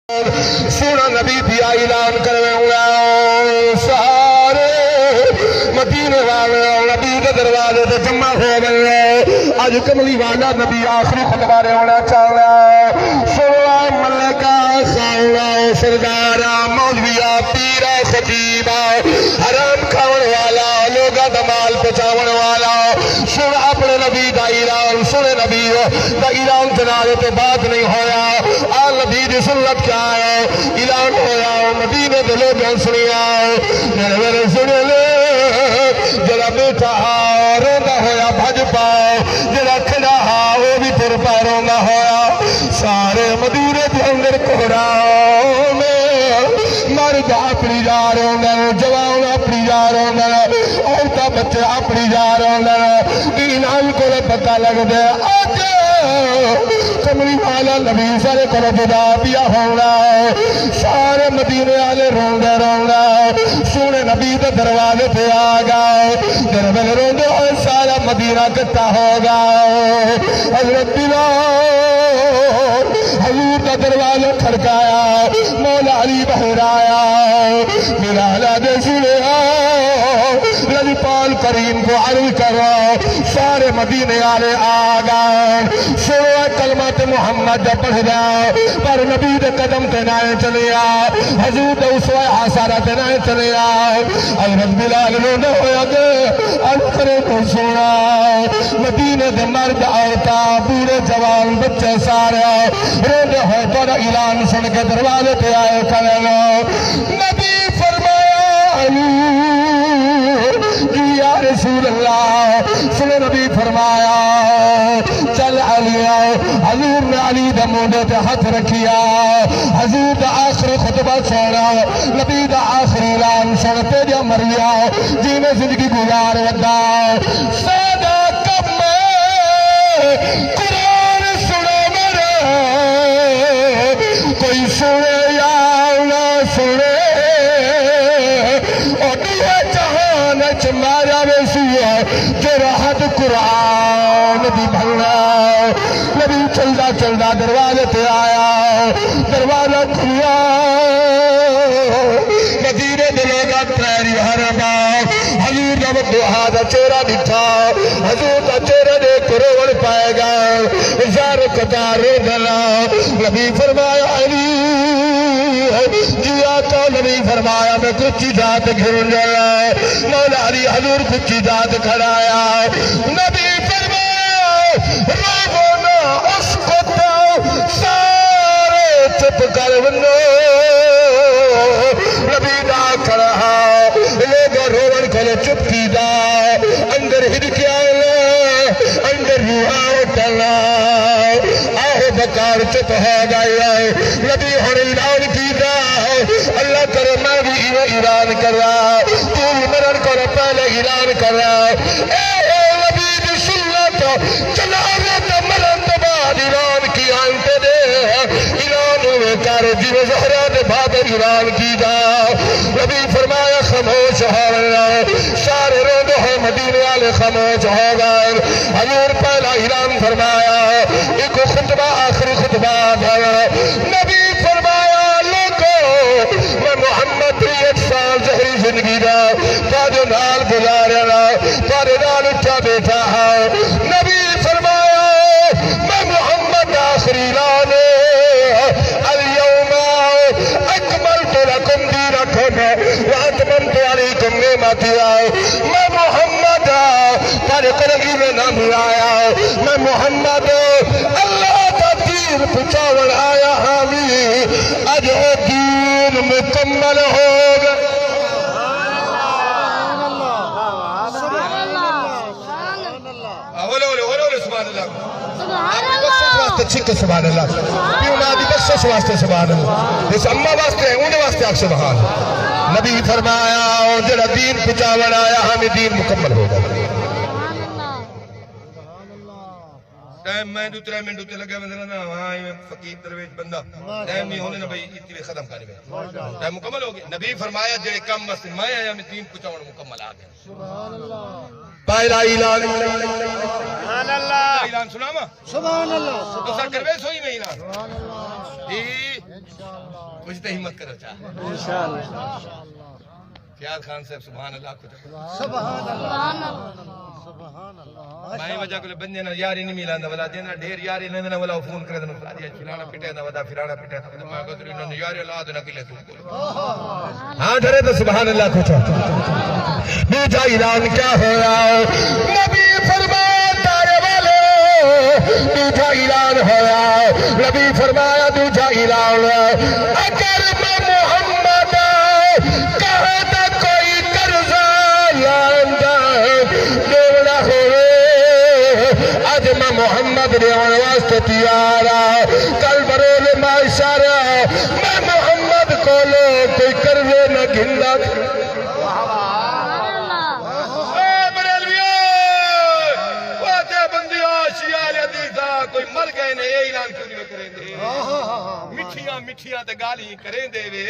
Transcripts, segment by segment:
سونا نبی دیا اعلان کروں گا سارے مدینے والے نبی کے دروازے تے جمع ہو گئے اج کملی والا نبی آخری خطبہ ہونا چاہتا سونا ملکہ خانا سردارا مولویا پیرا خطیبہ حرام کھاون والا لوگا دمال پچاون والا سن اپنے نبی دا اعلان سنے نبی دا اعلان جنازے تے بات نہیں ہویا آل نبی دی سنت کیا ہے اعلان ہویا مدینے دے لوگوں سنیا میرے سنے لے جڑا بیٹا روندا ہویا بھج پاؤ جڑا کھڑا ہا وہ بھی تر پا روندا ہویا سارے مدینے دے اندر کوڑا میں مرد اپنی جا روندے جوان اپنی جا روندے عورتاں بچے اپنی جا روندے دین ان کو پتہ لگ دے اج کملی والا نبی سارے کو جدا پیا ہونا سارے مدینے والے روندے روندے سونے نبی دے دروازے پہ آ گئے دروازے روندے ہوئے سارا مدینہ کٹا ہوگا حضرت بلال حضور کا دروازہ کھڑکایا مولا علی باہر آیا بلال دے سنے نبی پال کریم کو عرض کرو سارے مدینے والے آ گئے سنو کلمات محمد دا پڑھ جاؤ پر نبی دے قدم تے نائے چلے آ حضور دے اسوہ حسارہ تے نائے چلے آ حضرت بلال روندے ہویا گے عرض کرے تو سنا مدینے دے مرد عورتاں بوڑھے جوان بچے سارے روندے ہوئے بڑا اعلان سن کے دروازے تے آئے کرے نبی فرمایا علی یا رسول اللہ سنے نبی فرمایا چل علی آؤ حضور نے علی دا موڈے تے ہاتھ رکھیا حضور دا آخری خطبہ سونا نبی دا آخری اعلان سنتے جا مریا جی میں زندگی گزار ودا سادہ کب میں قرآن سنا مرے کوئی سنے یا نہ سنے اور دوے جہان چمارا ویسیا جو راحت قرآن دی بھلنا نبی چلدا چلدا دروازے تے آیا دروازہ کھلیا مدینے دے لوگاں تیری حرما حضور دا ودعا دا چہرہ دکھا حضور دا چہرہ دے کروڑ پائے گا زار قطار دلا نبی فرمایا علی جیا تو نبی فرمایا میں کچھ ذات گھرن جایا مولا علی حضور کچھ ذات کھڑایا نبی فرمایا رونا اس کو تو سارے چپ کر ونو نبی دا کھڑا لوگ روڑن کھلو چپ کی دا اندر ہدکیا اندر روحا اٹھنا آہ بکار چپ ہو گئی نبی ہن اعلان کی دا اللہ کرے میں بھی اعلان کر رہا تو مرن کو پہلے اعلان کر رہا اے نبی دی سنت جنازت مرن تو بعد اعلان کی آنتے دے اعلان ہوئے کر جیو زہرہ دے بعد اعلان کی دا نبی فرمایا خاموش ہو رہا سارے روندے ہیں مدینے والے خاموش ہو گئے حضور پہلا اعلان فرمایا ایک خطبہ آخری خطبہ دھایا نبی فرمایا لوگو میں محمد 1 سال زہری زندگی دا تاجو نال گزارنا تارے نال اٹھا بیٹھا ہے نبی فرمایا میں محمد آخری لانے اليوم اکملت لکم دینکم واتممت علیکم نعمتی میں محمد تارے قرگی میں نام آیا میں محمد اللہ کا دین پچاول آیا ہمیں اج او دین مکمل ہوگا سبحان اللہ چھکے سبحان اللہ پیو نادی بخشش واسطے سبحان اللہ اس اممہ واسطے انہیں واسطے آپ سبحان نبی فرمایا جڑا دین پچاول آیا ہمیں دین مکمل ہوگا ٹائم میں دو 3 منٹ ہوتے لگے بندہ نا وہاں فقیر درویش بندہ ٹائم نہیں ہونے نبی اتنے ختم کرے گئے ٹائم مکمل ہو گیا نبی فرمایا جڑے کم واسطے میں آیا میں دین پچاول مکمل آ گیا سبحان اللہ پہلا اعلان سبحان اللہ اعلان سنا ما سبحان اللہ تو سر کروے سوئی میں اعلان سبحان اللہ کچھ تو ہمت کرو چاہ فیاض خان صاحب سبحان اللہ کو سبحان اللہ سبحان اللہ میں وجہ کو بندے نہ یاری نہیں ملاندا ولا دینا ڈھیر یاری لیندنا ولا فون کرے دن فلادی فلانا پٹے دا ودا فلانا پٹے دا میں گدری نہ یاری اولاد نہ کلے تو ہاں ڈرے تو سبحان اللہ کو دوجا اعلان کیا ہوا نبی فرمایا تارے والے دوجا اعلان ہوا نبی فرمایا دوجا اعلان اگر میں محمد کہتا کوئی قرضہ لاندا دیونا ہوئے اج میں محمد دیوان واسطے تیار کل بروز معاشر میں محمد کو لو کوئی قرضے نہ گھندا کوئی مر گئے نے یہ اعلان کیوں نہیں کریں دے مٹھیاں مٹھیاں تے گالی کریں دے وے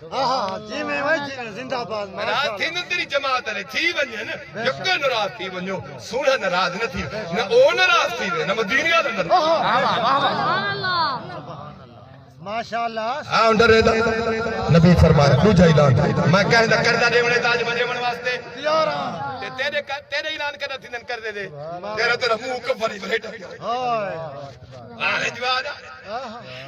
جی میں وہی زندہ باد ناراض تھی نہ تیری جماعت نے تھی ونجے نا یکے ناراض تھی ونجو سونا ناراض نہ تھی نہ او ناراض تھی نہ مدینہ اندر سبحان اللہ ماشاءاللہ ہاں ڈرے دا نبی فرمایا دوجا اعلان میں کہندا کردا دیونے تاج بنے من واسطے تیار تیرے اعلان کرنا تھی نن کر دے دے تیرا منہ کفر ہی بیٹھا ہائے آنے جواد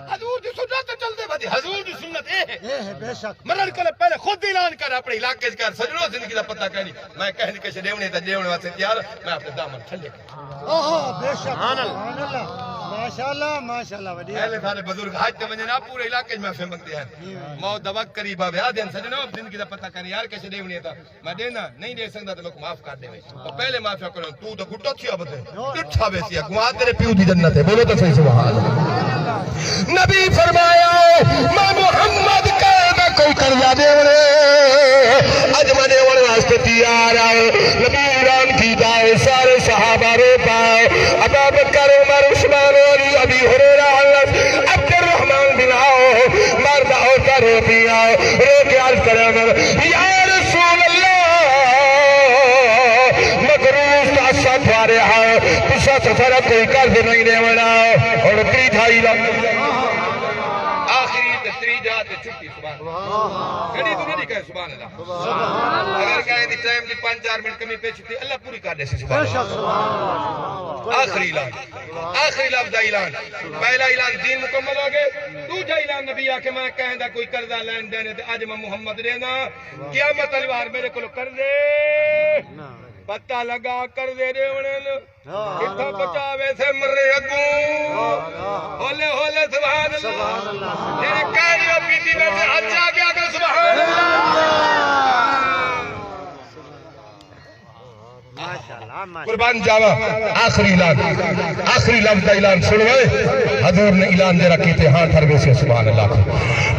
حضور دی سنت چل دے بدی حضور دی سنت اے ہے بے شک مرن کل پہلے خود اعلان کر اپنے علاقے کر سجنوں زندگی دا پتہ کہنی میں کہنی کہ دیونے تے دیونے واسطے تیار میں اپنے دامن تھلے بے شک سبحان اللہ ماشاءاللہ ماشاءاللہ ودی پہلے سارے بزرگ حج تے ونجنا پورے علاقے میں فہم مگتے ہیں موت دا وقت قریب آ ویا دین سجنوں زندگی دا پتہ کہنی یار کیسے دیونے تا میں دینا نہیں دے سکدا تے لوگ معاف کر دے اور پہلے معافی کرو تو تو گٹا تھیا بدے ڈٹھا ویسیا گوا تیرے پیو دی جنت ہے بولو تو صحیح سبحان اللہ نبی فرمایا میں محمد کہنا کوئی قرضہ دیونے اج میں دیونے واسطے تیار آئے نبی اعلان کی جائے سارے صحابہ رو پائے ابو بکر عمر عثمان علی ابی ہریرہ عبد الرحمن بن عوف مرد عورتیں رو پیا رو کے عرض کرے یا رسول اللہ مغروس کا ساتھ وارے ہے تسا سفر کوئی قرض نہیں دے وڑا اور تری تھائی دا آخری تری جات چھٹی سبحان اللہ گھڑی تو نہیں کہے سبحان اللہ اگر کہیں دی ٹائم دی 5-4 منٹ کمی پیچ تھی اللہ پوری کر دے سی سبحان اللہ آخری لفظ اعلان پہلا اعلان دین مکمل ہو گئے دوسرا اعلان نبی آکے میں کہیں دا کوئی قرضہ لین دینے تے اج میں محمد دینا قیامت الوار میرے کو کر دے پتہ لگا کر دے دے انہیں کتھا بچاوے سے مرے اگوں ہولے ہولے سبحان اللہ تیرے کاریوں پیتی میں سے حج آ گیا کہ سبحان اللہ قربان جاوا آخری لفظ اعلان سنوے حضور نے اعلان دے رکھی تھے ہاں تھروے سے سبحان اللہ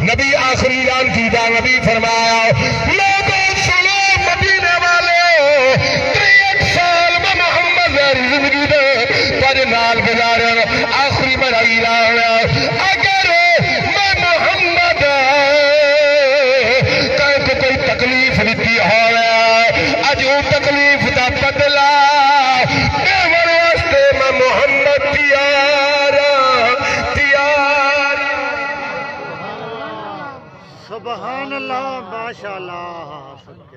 نبی آخری اعلان کی دا نبی فرمایا لوگوں سنو مدینے والے 63 سال میں محمد زندگی دے پر نال گزارن آخری بڑا اعلان اگر میں محمد کہ کوئی تکلیف دیتی ہو اج وہ تکلیف دا بدلا دیور واسطے میں محمد تیار سبحان اللہ ماشاءاللہ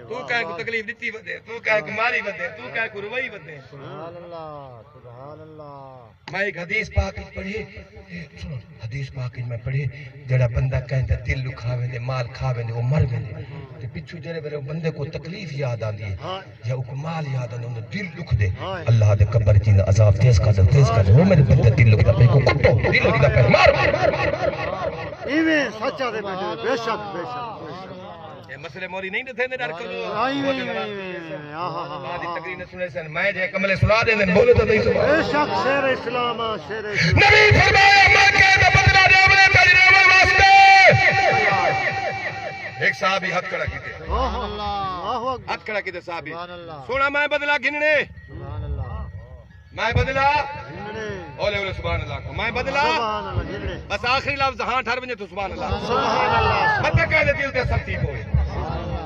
تو کہے کو تکلیف دیتی بدے تو کہے کو ماری بدے تو کہے کو روئی بدے سبحان اللہ میں ایک حدیث پاک پڑھی حدیث پاک میں پڑھی جڑا بندہ کہندا دل لکھاوے دے مال کھاوے دے وہ مر ویندے تے پچھو جڑے ویلے بندے کو تکلیف یاد آندی ہے یا او کو مال یاد آندا اون دل لکھ دے اللہ دے قبر چ عذاب تیز کر دے وہ میرے بندے دل لکھدا پے کو کھٹو دل لکھدا پے مار ایویں سچا دے بے شک یہ مسئلے موری نہیں تھے ڈر کرو آدھی تقریر نہ سنے سن میں جے کملے سنا دے دن بولو تو نہیں سبحان بے شک شیر اسلام شیر نبی فرمایا میں کہتا بدلا دے اپنے تجربے واسطے ایک صحابی ہاتھ کھڑا کیتے ہاتھ کھڑا کیتے صحابی سونا میں بدلا گھننے میں بدلا اولے اولے سبحان اللہ میں بدلا بس آخری لفظ ہاں ٹھہر ونجے تو سبحان اللہ مت کہہ دل تے سب ٹھیک ہوئے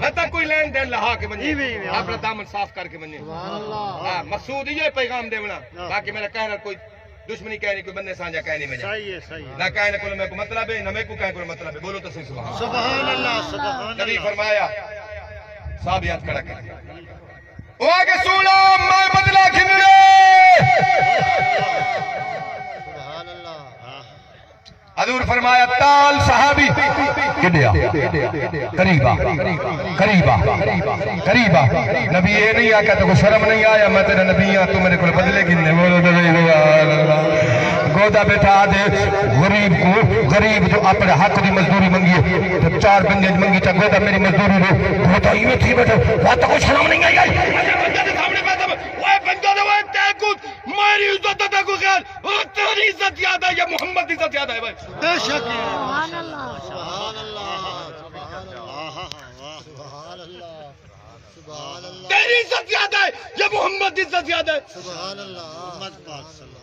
مت کوئی لین دین لہا کے ونجے اپنا دامن صاف کر کے ونجے ہاں مقصود یہ پیغام دیونا باقی میرا کہنا کوئی دشمنی کہنے کوئی بندے سانجا کہنے میں جائے صحیح ہے صحیح ہے نہ کہنے کو میں کو مطلب ہے نہ میں کو کہنے کو مطلب ہے بولو تو صحیح سبحان سبحان اللہ سبحان نبی اللہ فرمایا صاحب یاد کھڑا کر وہ آگے سونا میں بدلا کھنرے سبحان اللہ حضور فرمایا تال صحابی کڈیا قریبا قریبا قریبا نبی یہ نہیں آکا تو کو شرم نہیں آیا میں تیرا نبی ہاں تو میرے کو بدلے گننے بولو تو گودا بیٹھا آدھے غریب جو اپنے حق دی مزدوری منگی تو 4 بندے منگی چا گودا میری مزدوری رو گودا ہی میں تھی بیٹھا وہاں تو کو شرم نہیں آئی میری عزت دے کو خیال تیری عزت یاد ہے یا محمد کی عزت یاد ہے بھائی بے شک سبحان اللہ سبحان اللہ سبحان اللہ سبحان اللہ تیری عزت یاد ہے یا محمد کی عزت یاد ہے سبحان اللہ محمد پاک صلی اللہ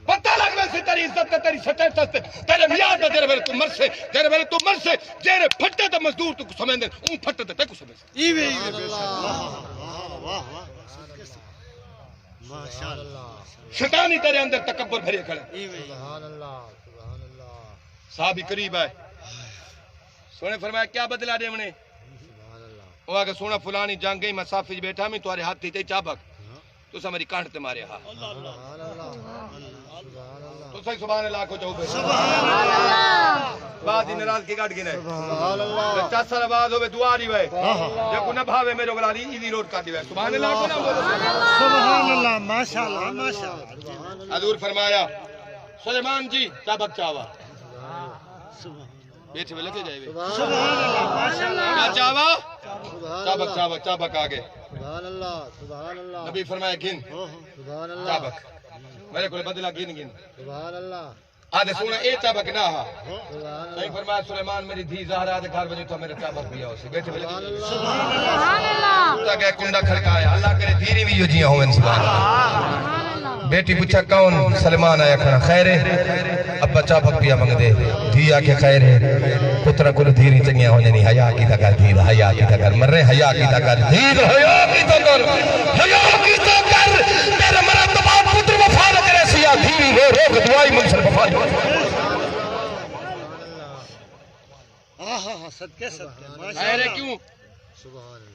پتہ لگ میں سے تیری عزت ہے تیری سٹیٹس ہے تیرے میاد ہے تیرے ویلے تو مر سے تیرے ویلے تو مر سے جیرے پھٹے تو مزدور تو سمجھ دے اون پھٹے تے کو سمجھ ایوے واہ واہ ماشاءاللہ شیطانی تیرے اندر تکبر بھرے کھڑے سبحان اللہ سبحان اللہ صحابی قریب ہے سونے فرمایا کیا بدلا دے منے سبحان اللہ وہ آگے سونا فلانی جان گئی میں صافی بیٹھا میں تمہارے ہاتھ تھی چابک تو سا میری کانٹ تے مارے ہاں سبحان اللہ سبحان اللہ تو صحیح سبحان اللہ کو چاہو بے سبحان اللہ بعد ہی نراز کی گاٹ گنے سبحان اللہ 4 سال بعد ہوئے دعا دی وے جے کو نہ بھاوے میرے گلالی ایزی روڈ کر دی وے سبحان اللہ کو نہ بولو سبحان اللہ ماشاءاللہ ماشاءاللہ حضور فرمایا سلیمان جی چابک چاوا بیٹھے میں لگے جائے وے سبحان اللہ ماشاءاللہ کیا چاوا سبحان چابک آگے سبحان اللہ سبحان اللہ نبی فرمایا گن سبحان اللہ چابک میرے کو بدلا گن سبحان اللہ آدھے سونا اے چابک نہ ہا سبحان صحیح فرمایا سلیمان میری دھی زہرا دے گھر بجو تو میرے چابک بھی آؤ سی بیٹھے میں لگے جائے سبحان اللہ تا کہ کنڈا کھڑکایا اللہ کرے دھیری بھی یو جیاں ہوئے سبحان اللہ سبحان اللہ بیٹی پوچھا کون سلمان آیا کھڑا خیر ہے ابا چابک پیا منگ دے دھی آکے خیر ہے پترہ کو دھیری چنگیاں ہونے نہیں حیاء کی تکر دھیر حیاء کی تکر مر رہے حیاء کی تکر دھیر حیاء کی تکر حیاء کی تکر تیرے مرتبہ پتر وفا نہ کرے سیا دھیری رو روک دعائی منصر وفا ہاں صدقے صدقے خیر ہے ماشاءاللہ کیوں سبحان اللہ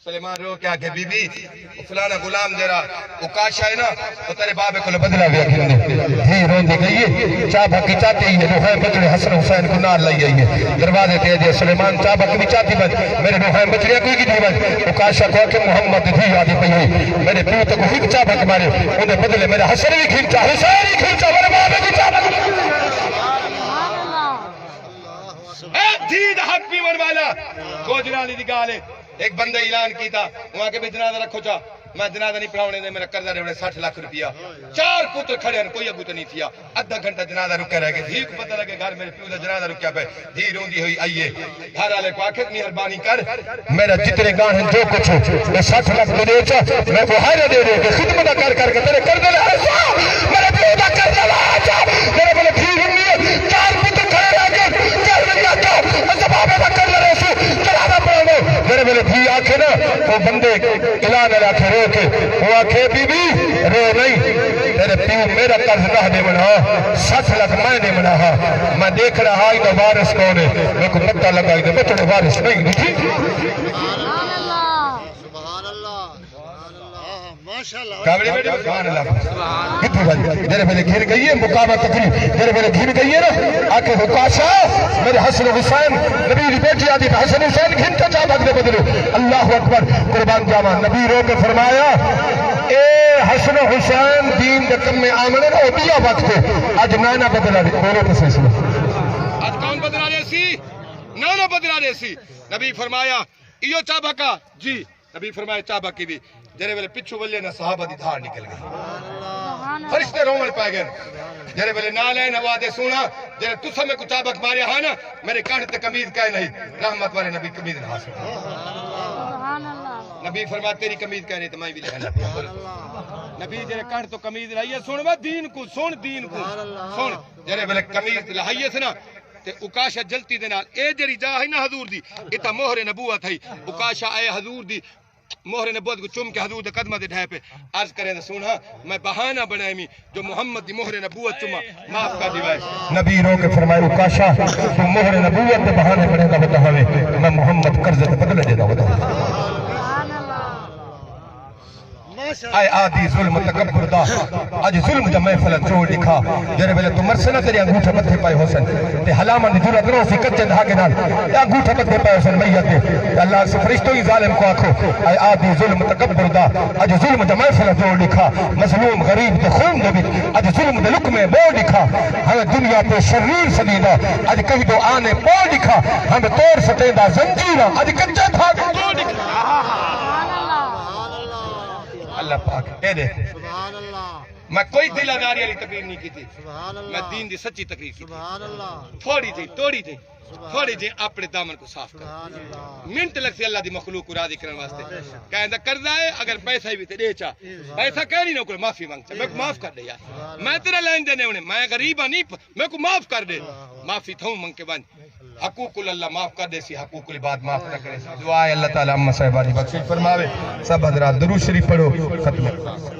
سلیمان رو کیا کہ بی بی فلانا غلام دے رہا وہ کاشا ہے نا تو تیرے بابے کو بدلا گیا کھلنے ہی رون دے گئی ہے چابک کی چاہتے ہی ہے روحیں بچڑے حسن حسین کو نال لئی آئی ہے دروازے تے دے سلیمان چابک بھی چاہتی بچ میرے روحیں بچڑے کوئی کی دی بچ وہ کاشا کو کہ محمد دھی آدھی پئی ہوئی میرے پیو تک ہی چابک مارے انہیں بدلے میرے حسن بھی کھینچا حسین بھی کھینچا میرے بابے کو چابک سبحان اللہ اے دھید حق پیور والا کو جنانی دی گالے ایک بندے اعلان کیتا وہاں کے بھی جنازہ رکھو چا میں جنازہ نہیں پڑھاونے دے میرا قرضہ رہے 60 لاکھ روپیہ 4 پتر کھڑے ہیں کوئی ابو تو نہیں تھیا ادھا گھنٹہ جنازہ رکے رہ گئے دھی کو پتہ لگے گھر میرے پیو دا جنازہ رکیا پہ دھی روندی ہوئی آئیے گھر والے کو آخر مہربانی کر میرا جتنے گاہ ہیں جو کچھ میں 60 لاکھ تو دے چا میں بہارے دے دے کے خدمت کر کر کے تیرے قرضے لے آسا میرے پیو دا قرضہ لے آسا میرے بولے دھی روندی ہے 4 پتر کھڑے رہ گئے کر دیا کا زبابے دا کر لے رسو جنازہ پڑھانے میرے بولے دھی آکھے نا وہ بندے اعلان علا کے رو کے وہ آکھے بی بی رو نہیں تیرے پیو میرا قرض نہ دے منا 60 لاکھ میں دے منا میں دیکھ رہا ہی تو وارث کون ہے میرے کو پتہ لگا کہ بچڑے وارث نہیں سبحان اللہ سبحان اللہ سبحان اللہ ماشاءاللہ کابڑی بیٹے سبحان اللہ کتنی بھائی میرے پہلے گھر گئی ہے مقامہ تقریب میرے پہلے گھر گئی ہے نا آکے حکاشا میرے حسن حسین نبی دی بیٹی آدھی حسن حسین گھنٹا چاہ بھاگ دے بدلو اللہ اکبر قربان جاما نبی رو کے فرمایا اے حسن حسین دین دے کم میں آمنے نا دیا وقت آج نانا بدلا دے بولو تو صحیح سنو آج کون بدلا دے سی نانا بدلا دے سی نبی فرمایا ایو چابکا جی نبی فرمایا چابکی بھی جرے ویلے پچھو ولے نا صحابہ دی دھار نکل گئی فرشتے رومن پائے گئے جرے ویلے نالے نوادے سونا جرے تسا میں کچھ چابک مارے ہاں نا میرے کانٹ تے کمید کہے نہیں رحمت والے نبی کمید نہ حاصل سبحان اللہ نبی فرمایا تیری کمید کہہ نہیں تو میں بھی لہنا نبی جرے کانٹ تو کمید رہیے سن با دین کو سن جرے ویلے کمید لہائیے سے نا تے اکاشا جلتی دے نال اے جری جا ہے نا حضور دی اتا مہر نبوت ہے اکاشا اے حضور دی مہر نبوت کو چم کے حضور دے قدمہ دے ڈھائے پہ عرض کریں تو سونا میں بہانہ بنائے می جو محمد دی مہر نبوت چما معاف کر دیوائے نبی رو کے فرمائے کاشا تو مہر نبوت دے بہانے بنے دا ہوتا ہوئے میں محمد قرض تے بدلے دے دا ہوتا سبحان اللہ آئے آدھی ظلم تکبر دا آج ظلم جا محفل چوڑ لکھا جرے بلے تو مرسنہ تیری انگوٹھا مدھے پائے حسن تے حلامان دی جرات رو سی کچے دھاگے نال انگوٹھا مدھے پائے حسن میت دے اللہ سے فرشتوں ہی ظالم کو آکھو آئے آدھی ظلم تکبر دا آج ظلم جا محفل چوڑ لکھا مظلوم غریب تے خون دے بھی آج ظلم دے لک میں بوڑ لکھا ہمیں دنیا پہ شریر سدیدہ آج کہیں تو آنے بوڑ لکھا ہمیں توڑ ستیدہ زنجیرہ آج کچے دھاگے بوڑ لکھا اللہ پاک اے دے سبحان اللہ میں کوئی دل اداری علی تقریر نہیں کی تھی سبحان اللہ میں دین دی سچی تقریر کی تھی سبحان اللہ تھوڑی جی اپنے دامن کو صاف کر سبحان اللہ منٹ لگ سے اللہ دی مخلوق کو راضی کرنے واسطے کہندہ قرضہ ہے اگر پیسہ بھی تے دے چاہ پیسہ کہہ نہیں نہ کوئی معافی مانگتا میں کو معاف کر دے یار میں تیرا لائن دینے ہونے میں غریبہ نہیں میں کو معاف کر دے معافی تھا ہوں منگ کے بند حقوق اللہ معاف کر دے سی حقوق العباد معاف نہ کرے سی دعا ہے اللہ تعالیٰ امہ صاحبانی بخشش فرماوے سب حضرات درود شریف پڑھو ختم